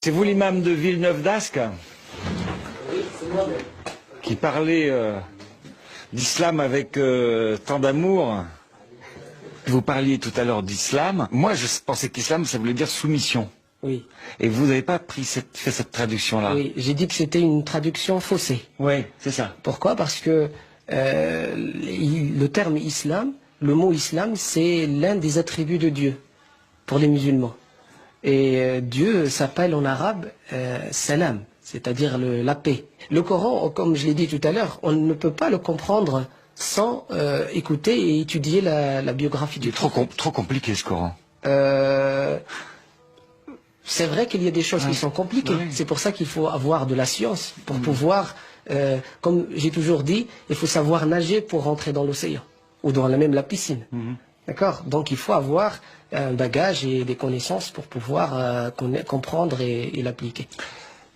C'est vous l'imam de Villeneuve d'Ascq qui parlait d'islam avec tant d'amour. Vous parliez tout à l'heure d'islam. Moi, je pensais qu'islam, ça voulait dire soumission. Oui. Et vous n'avez pas fait cette traduction-là. Oui, j'ai dit que c'était une traduction faussée. Oui, c'est ça. Pourquoi? Parce que le terme islam, le mot islam, c'est l'un des attributs de Dieu pour les musulmans. Et Dieu s'appelle en arabe salam, c'est-à-dire la paix. Le Coran, comme je l'ai dit tout à l'heure, on ne peut pas le comprendre sans écouter et étudier la biographie du prophète. Trop compliqué ce Coran. C'est vrai qu'il y a des choses qui sont compliquées. Oui. C'est pour ça qu'il faut avoir de la science pour pouvoir, comme j'ai toujours dit, il faut savoir nager pour rentrer dans l'océan ou dans la piscine. D'accord? Donc il faut avoir un bagage et des connaissances pour pouvoir comprendre et l'appliquer.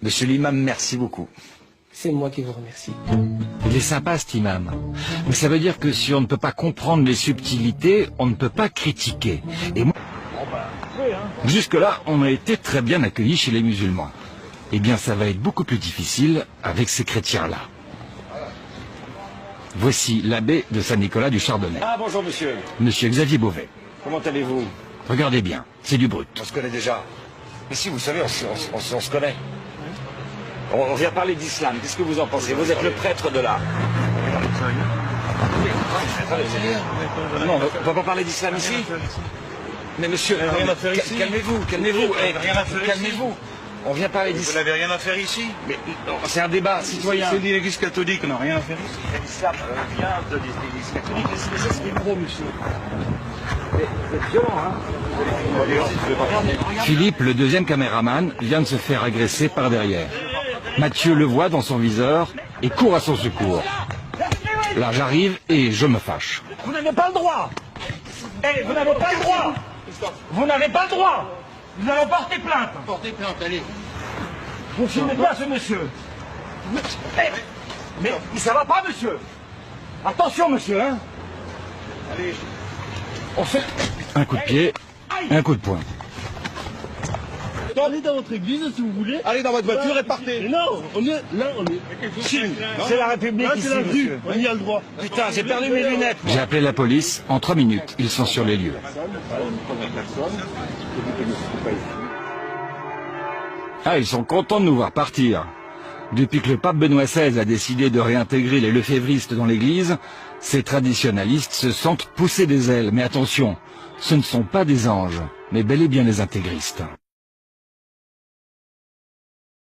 Monsieur l'imam, merci beaucoup. C'est moi qui vous remercie. Il est sympa cet imam. Mais ça veut dire que si on ne peut pas comprendre les subtilités, on ne peut pas critiquer. Et moi, jusque-là, on a été très bien accueillis chez les musulmans. Eh bien, ça va être beaucoup plus difficile avec ces chrétiens-là. Voici l'abbé de Saint-Nicolas du Chardonnay. Ah, bonjour monsieur. Monsieur Xavier Beauvais. Comment allez-vous? Regardez bien, c'est du brut. On se connaît déjà. Mais si, vous savez, on se connaît. On vient parler d'islam. Qu'est-ce que vous en pensez? Vous êtes le prêtre de là. Non, on ne va pas parler d'islam ici. Mais monsieur, calmez-vous. Calmez-vous. On vient parler d'islam. Vous n'avez rien à faire ici? Mais c'est un débat citoyen. C'est l'Église catholique, on n'a rien à faire ici. L'islam vient de l'Église catholique. Laissez ce micro, monsieur. Vous êtes violent, hein? Philippe, le deuxième caméraman, vient de se faire agresser par derrière. Mathieu le voit dans son viseur et court à son secours. Là, j'arrive et je me fâche. Vous n'avez pas le droit. Vous n'avez pas le droit. Vous n'avez pas le droit. Nous allons porter plainte. Portez plainte, allez. Vous filmez pas ce monsieur. Mais ça va pas, monsieur. Attention, monsieur, hein. Allez. On fait... Un coup de pied, un coup de poing. Allez dans votre église si vous voulez. Allez dans votre voiture et partez. Mais non, on est. C'est la République ici, c'est la rue, monsieur. on y a le droit. Putain, j'ai perdu mes lunettes. J'ai appelé la police. En 3 minutes, ils sont sur les lieux. Ah, ils sont contents de nous voir partir. Depuis que le pape Benoît XVI a décidé de réintégrer les lefévristes dans l'église, ces traditionalistes se sentent pousser des ailes. Mais attention, ce ne sont pas des anges, mais bel et bien des intégristes.